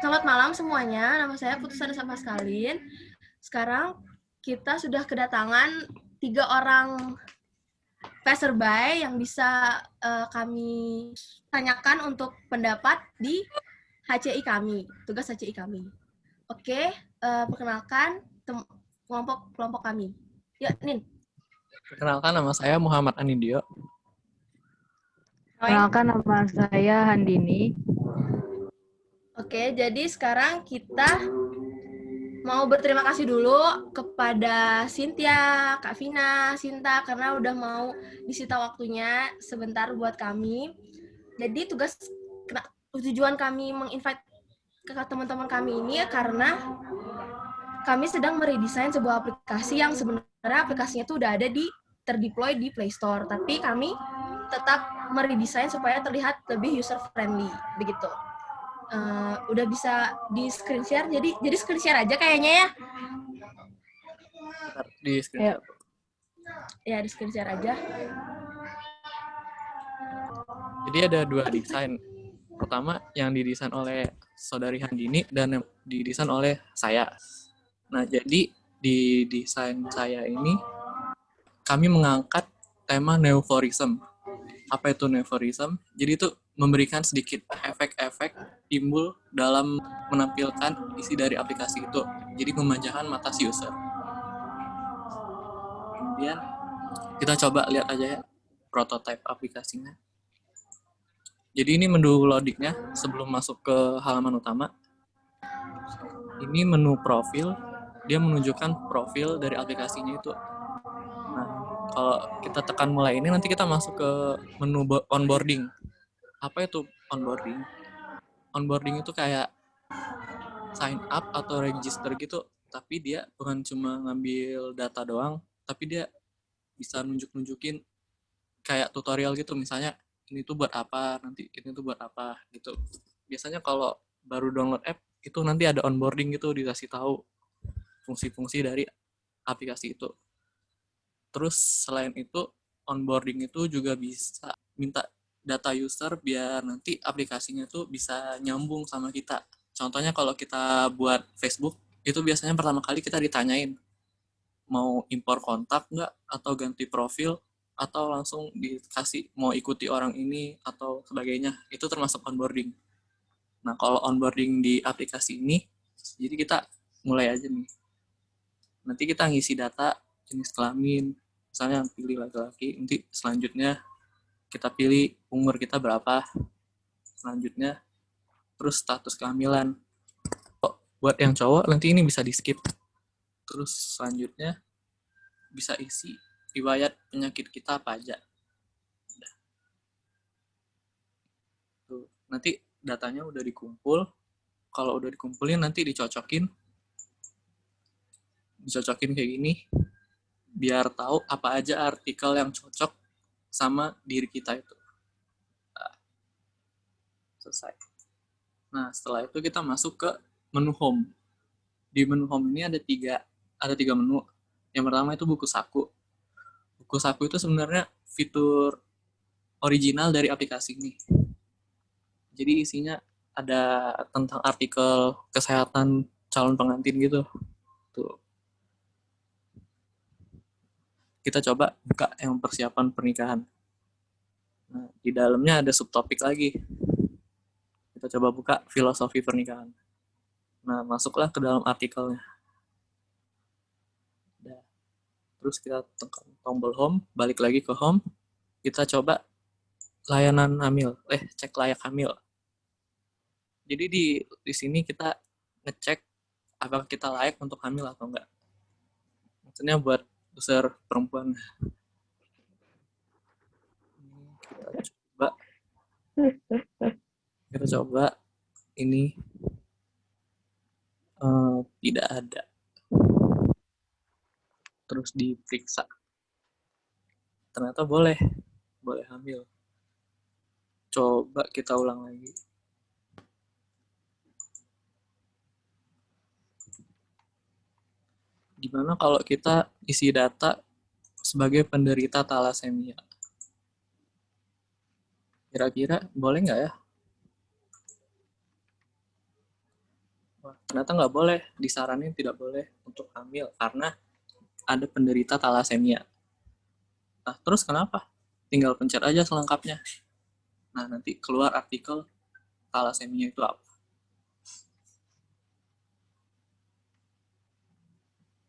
Selamat malam semuanya, nama saya Putusada Sapa Skalin. Sekarang kita sudah kedatangan 3 orang passerby yang bisa kami tanyakan untuk pendapat di HCI kami, tugas HCI kami. Oke, perkenalkan kelompok kami. Yuk, Nin. Perkenalkan, nama saya Muhammad Anindyo. Perkenalkan, nama saya Handini. Oke, jadi sekarang kita mau berterima kasih dulu kepada Cynthia, Kak Vina, Sinta, karena udah mau disita waktunya sebentar buat kami. Jadi tujuan kami menginvite ke teman-teman kami ini karena kami sedang meredesain sebuah aplikasi yang sebenarnya aplikasinya tuh udah ada terdeploy di Play Store, tapi kami tetap meredesain supaya terlihat lebih user friendly, begitu. Udah bisa di screen share, jadi screen share aja kayaknya ya. Di screen share. Ya, di screen share aja. Jadi ada 2 desain. Pertama yang didesain oleh saudari Handini dan yang didesain oleh saya. Nah, jadi di desain saya ini kami mengangkat tema neoforism. Apa itu neoforism? Jadi itu memberikan sedikit efek-efek timbul dalam menampilkan isi dari aplikasi itu. Jadi memanjakan mata si user. Kemudian kita coba lihat aja ya prototipe aplikasinya. Jadi ini menu loadingnya sebelum masuk ke halaman utama. Ini menu profil, dia menunjukkan profil dari aplikasinya itu. Nah, kalau kita tekan mulai ini, nanti kita masuk ke menu onboarding. Apa itu onboarding? Onboarding itu kayak sign up atau register gitu, tapi dia bukan cuma ngambil data doang, tapi dia bisa nunjukin kayak tutorial gitu, misalnya ini tuh buat apa, nanti ini tuh buat apa gitu. Biasanya kalau baru download app itu nanti ada onboarding gitu, dikasih tahu fungsi-fungsi dari aplikasi itu. Terus selain itu onboarding itu juga bisa minta data user biar nanti aplikasinya tuh bisa nyambung sama kita. Contohnya kalau kita buat Facebook itu biasanya pertama kali kita ditanyain mau impor kontak nggak atau ganti profil atau langsung dikasih mau ikuti orang ini atau sebagainya, itu termasuk onboarding. Nah, kalau onboarding di aplikasi ini, jadi kita mulai aja nih. Nanti kita ngisi data jenis kelamin, misalnya pilih laki-laki, nanti selanjutnya kita pilih umur kita berapa, selanjutnya terus status kehamilan. Buat yang cowok nanti ini bisa di skip. Terus selanjutnya bisa isi riwayat penyakit kita apa aja. Tuh, nanti datanya udah dikumpul. Kalau udah dikumpulin nanti dicocokin kayak gini biar tahu apa aja artikel yang cocok sama diri kita itu. Nah, selesai. Nah, setelah itu kita masuk ke menu home. Di menu home ini ada tiga menu. Yang pertama itu buku saku. Buku saku itu sebenarnya fitur original dari aplikasi ini. Jadi isinya ada tentang artikel kesehatan calon pengantin gitu. Tuh. Kita coba buka yang persiapan pernikahan. Nah, di dalamnya ada subtopik lagi. Kita coba buka filosofi pernikahan. Nah, masuklah ke dalam artikelnya. Terus kita tekan tombol home, balik lagi ke home. Kita coba layanan hamil, cek layak hamil. Jadi di sini kita ngecek apakah kita layak untuk hamil atau enggak. Maksudnya buat user perempuan. Kita coba ini tidak ada. Terus diperiksa. Ternyata boleh hamil. Coba kita ulang lagi. Gimana kalau kita isi data sebagai penderita talasemia? Kira-kira boleh nggak ya? Wah, ternyata nggak boleh, disaranin tidak boleh untuk hamil karena ada penderita talasemia. Nah, terus kenapa? Tinggal pencet aja selengkapnya. Nah, nanti keluar artikel talasemia itu apa.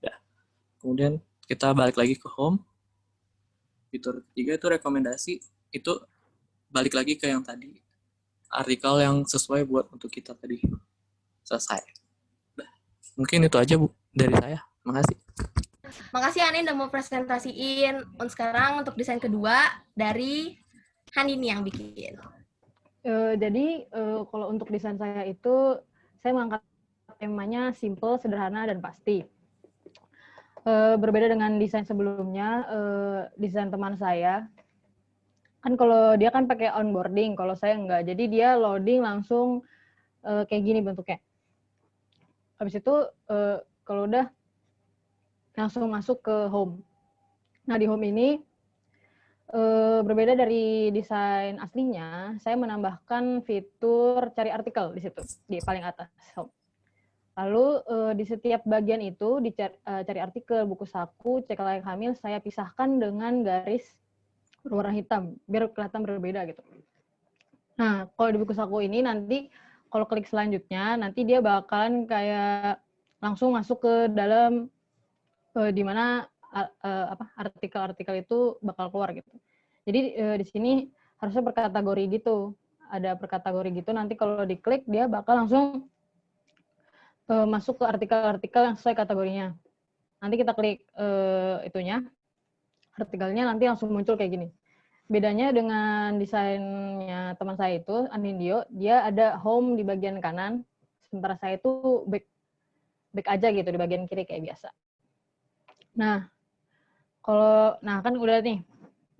Ya. Kemudian kita balik lagi ke home. Fitur ketiga itu rekomendasi, itu balik lagi ke yang tadi. Artikel yang sesuai buat untuk kita tadi. Selesai. Nah, mungkin itu aja, Bu, dari saya. Makasih. Makasih Anin udah mau presentasiin. Sekarang untuk desain kedua dari Handini yang bikin. Jadi kalau untuk desain saya itu, saya mengangkat temanya simple, sederhana, dan pasti. Berbeda dengan desain sebelumnya, desain teman saya, kan kalau dia kan pakai onboarding, kalau saya enggak. Jadi dia loading langsung kayak gini bentuknya. Habis itu kalau udah langsung masuk ke home. Nah di home ini berbeda dari desain aslinya, saya menambahkan fitur cari artikel di situ, di paling atas home. Lalu di setiap bagian itu cari artikel, buku saku, cek layak hamil, saya pisahkan dengan garis berwarna hitam biar kelihatan berbeda gitu. Nah kalau di buku saku ini nanti kalau klik selanjutnya nanti dia bakalan kayak langsung masuk ke dalam di mana artikel-artikel itu bakal keluar gitu. Jadi di sini harusnya berkategori gitu. Ada berkategori gitu, nanti kalau diklik dia bakal langsung masuk ke artikel-artikel yang sesuai kategorinya. Nanti kita klik itunya, artikelnya nanti langsung muncul kayak gini. Bedanya dengan desainnya teman saya itu, Anindio, dia ada home di bagian kanan, sementara saya itu back aja gitu di bagian kiri kayak biasa. Nah, kan udah nih.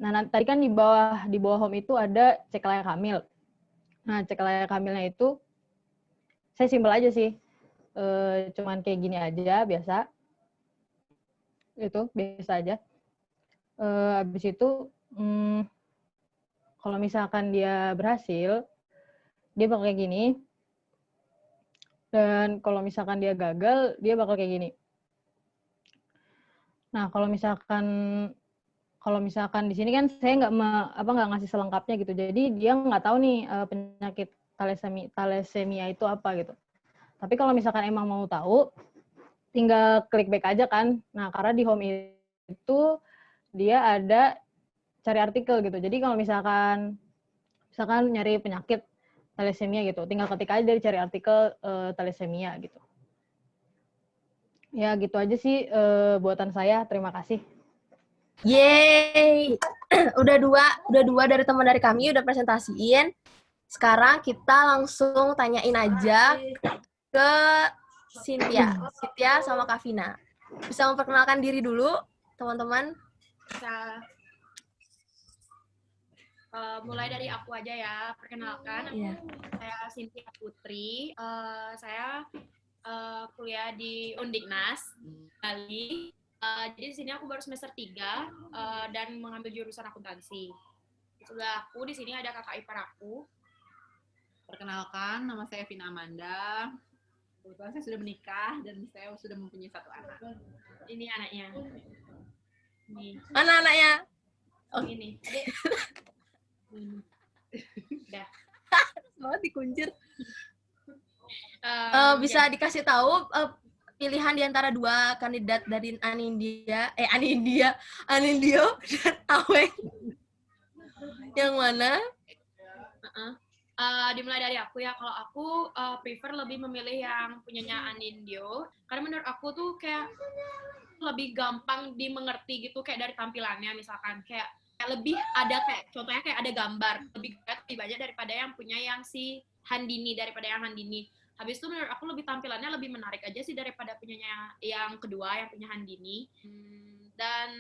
Nah, tadi kan di bawah home itu ada cek layak hamil. Nah, cek layak hamilnya itu saya simpel aja sih. Cuman kayak gini aja biasa. Itu biasa aja. Habis itu kalau misalkan dia berhasil, dia bakal kayak gini. Dan kalau misalkan dia gagal, dia bakal kayak gini. Nah, kalau misalkan di sini kan saya nggak ngasih selengkapnya gitu. Jadi dia nggak tahu nih penyakit thalassemia itu apa gitu. Tapi kalau misalkan emang mau tahu, tinggal klik back aja kan. Nah, karena di home itu dia ada cari artikel gitu. Jadi kalau misalkan nyari penyakit thalassemia gitu, tinggal ketik aja dari cari artikel thalassemia gitu. Ya gitu aja sih buatan saya. Terima kasih. Yeay, udah dua dari teman dari kami udah presentasiin. Sekarang kita langsung tanyain aja ke Cynthia sama Kak Vina. Bisa memperkenalkan diri dulu, teman-teman? Bisa. Mulai dari aku aja ya, perkenalkan. Saya Cynthia Putri. Saya kuliah di Undiknas, Bali. Jadi di sini aku baru semester 3 dan mengambil jurusan akuntansi. Di sebelah aku di sini ada kakak ipar aku. Perkenalkan, nama saya Vina Amanda. Kebetulan saya sudah menikah dan saya sudah mempunyai 1 anak. Ini anaknya. Ini. Mana anaknya? Oh ini. Udah. Banget dikunjir. Ya. Bisa dikasih tahu pilihan di antara dua kandidat dari Anindio dan Aweng. Yang mana? Dimulai dari aku ya. Kalau aku prefer lebih memilih yang punyanya Anindio, karena menurut aku tuh kayak lebih gampang dimengerti gitu, kayak dari tampilannya misalkan kayak lebih ada kayak contohnya kayak ada gambar lebih banyak daripada yang punya yang si Handini, daripada yang Handini. Habis itu menurut aku lebih tampilannya lebih menarik aja sih daripada punyanya yang kedua yang punya Handini. Dan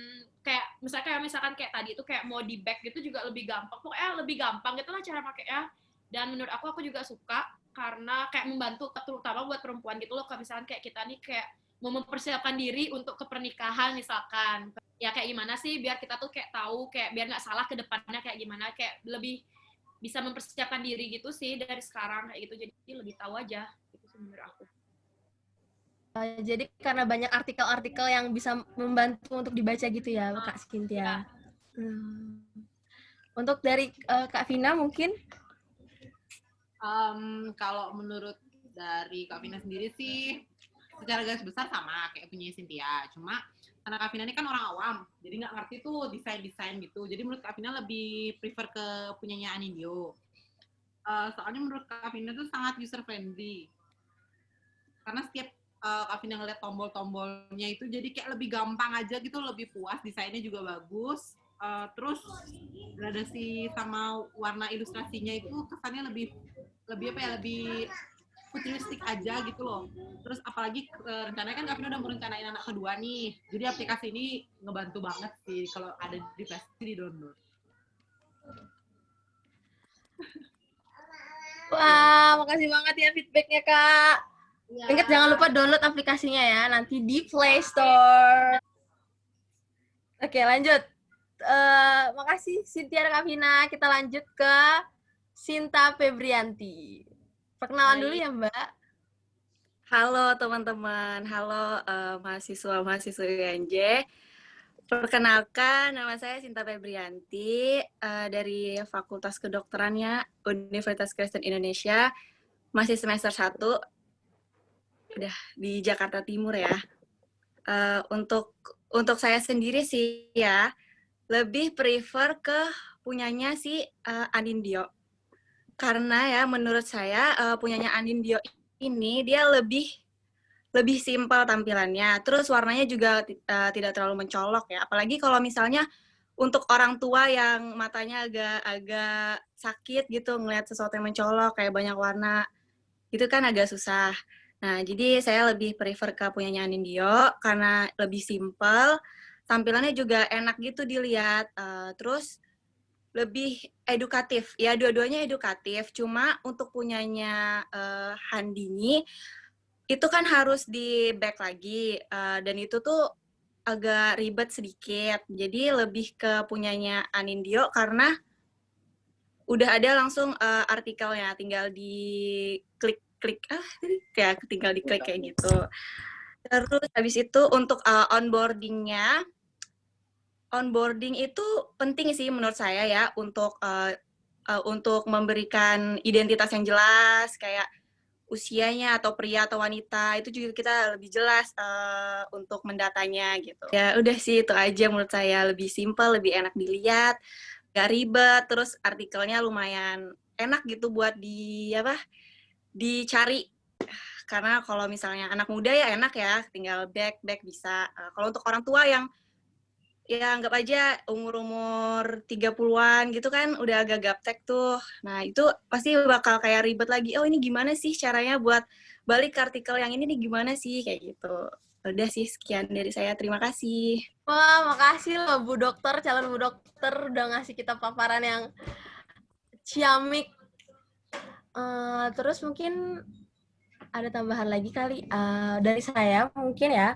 kayak misalkan kayak tadi itu kayak mau di back gitu juga lebih gampang. Pokoknya lebih gampang gitu lah cara pakainya. Dan menurut aku juga suka karena kayak membantu terutama buat perempuan gitu loh. Kalau misalkan kayak kita nih kayak mau mempersiapkan diri untuk ke pernikahan misalkan. Ya kayak gimana sih biar kita tuh kayak tahu kayak biar nggak salah ke depannya kayak gimana, kayak lebih bisa mempersiapkan diri gitu sih dari sekarang kayak gitu, jadi lebih tahu aja gitu sih menurut aku. Jadi karena banyak artikel-artikel yang bisa membantu untuk dibaca gitu ya, Kak Cynthia. Untuk dari Kak Vina mungkin? Kalau menurut dari Kak Vina sendiri sih, secara garis besar sama kayak punya Cynthia. Cuma karena Kak Vina ini kan orang awam, jadi nggak ngerti tuh desain-desain gitu. Jadi menurut Kak Vina lebih prefer ke punyanya Anindyo. Soalnya menurut Kak Vina tuh sangat user friendly. Karena setiap Kak Vina ngeliat tombol-tombolnya itu jadi kayak lebih gampang aja gitu, lebih puas, desainnya juga bagus. Terus gradasi sama warna ilustrasinya itu kesannya lebih apa ya, lebih futuristik aja gitu loh. Terus apalagi rencananya kan Kak Vina udah merencanain anak kedua nih. Jadi aplikasi ini ngebantu banget sih kalau ada di Play Store di download. Wah, makasih banget ya feedbacknya, Kak. Ya. Ingat jangan lupa download aplikasinya ya, nanti di Play Store. Oke, lanjut. Makasih Cynthia dan Kak Vina. Kita lanjut ke Sinta Febrianti. Perkenalan dulu ya, Mbak. Halo teman-teman, halo mahasiswa-mahasiswa UNJ. Perkenalkan, nama saya Sinta Febrianti dari Fakultas Kedokterannya Universitas Kristen Indonesia, masih semester 1, udah di Jakarta Timur ya. Untuk saya sendiri sih ya, lebih prefer ke punyanya si Anindyo. Karena ya menurut saya punyanya Anindyo ini dia lebih simpel tampilannya. Terus warnanya juga tidak terlalu mencolok ya. Apalagi kalau misalnya untuk orang tua yang matanya agak sakit gitu ngelihat sesuatu yang mencolok kayak banyak warna, itu kan agak susah. Nah, jadi saya lebih prefer ke punyanya Anindyo karena lebih simpel, tampilannya juga enak gitu dilihat. Terus lebih edukatif. Ya, dua-duanya edukatif. Cuma untuk punyanya Handini itu kan harus di back lagi, dan itu tuh agak ribet sedikit. Jadi lebih ke punyanya Anindyo karena udah ada langsung artikelnya, tinggal di klik kayak tinggal diklik kayak gitu. Terus habis itu untuk onboarding itu penting sih menurut saya ya untuk memberikan identitas yang jelas kayak usianya atau pria atau wanita, itu juga kita lebih jelas untuk mendatanya gitu. Ya udah sih itu aja menurut saya, lebih simpel, lebih enak dilihat, gak ribet, terus artikelnya lumayan enak gitu buat dicari. Karena kalau misalnya anak muda ya enak ya, tinggal back bisa. Kalau untuk orang tua yang ya anggap aja umur 30-an gitu kan udah agak gaptek tuh. Nah, itu pasti bakal kayak ribet lagi. Oh, ini gimana sih caranya buat balik ke artikel yang ini nih gimana sih kayak gitu. Udah sih sekian dari saya. Terima kasih. Wah, makasih loh Bu Dokter, calon Bu Dokter udah ngasih kita paparan yang ciamik. Terus mungkin ada tambahan lagi kali dari saya mungkin ya.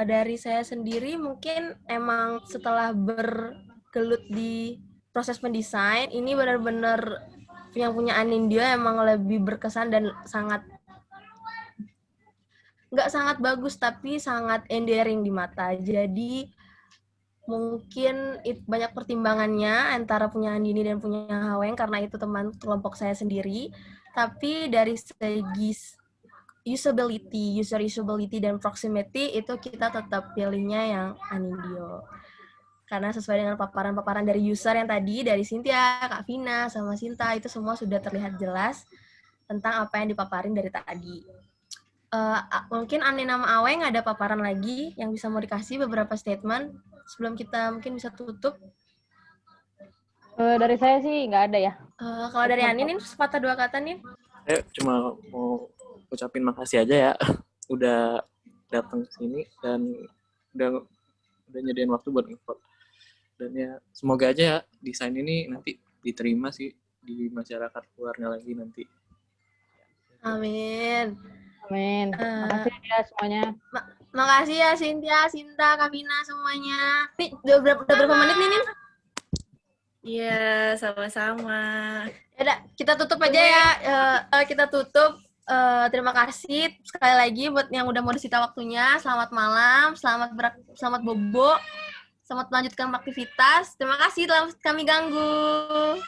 Dari saya sendiri mungkin emang setelah bergelut di proses mendesain, ini benar-benar yang punya Anindyo emang lebih berkesan dan nggak sangat bagus tapi sangat endearing di mata. Jadi mungkin banyak pertimbangannya antara punya Andini dan punya Haweng karena itu teman kelompok saya sendiri. Tapi dari segi user usability dan proximity itu kita tetap pilihnya yang Anindyo. Karena sesuai dengan paparan-paparan dari user yang tadi, dari Cynthia, Kak Vina, sama Sinta, itu semua sudah terlihat jelas tentang apa yang dipaparin dari tadi. Mungkin Ane nama Aweng ada paparan lagi yang bisa mau dikasih beberapa statement sebelum kita mungkin bisa tutup. Dari saya sih nggak ada ya. Kalau dari Anin, sepatah dua kata nih. Saya cuma mau ucapin makasih aja ya udah datang ke sini dan udah nyediain waktu buat nge-vote. Dan ya semoga aja ya desain ini nanti diterima sih di masyarakat luarnya lagi nanti. Amin. Amin. Makasih ya semuanya. Makasih ya Cynthia, Sinta, Kak Vina semuanya. Nih udah berapa menit nih, Nin? Iya, sama-sama. Ya udah, kita tutup aja ya. Kita tutup Terima kasih sekali lagi buat yang udah mau disita waktunya. Selamat malam, selamat bobo, selamat melanjutkan aktivitas. Terima kasih telah kami ganggu.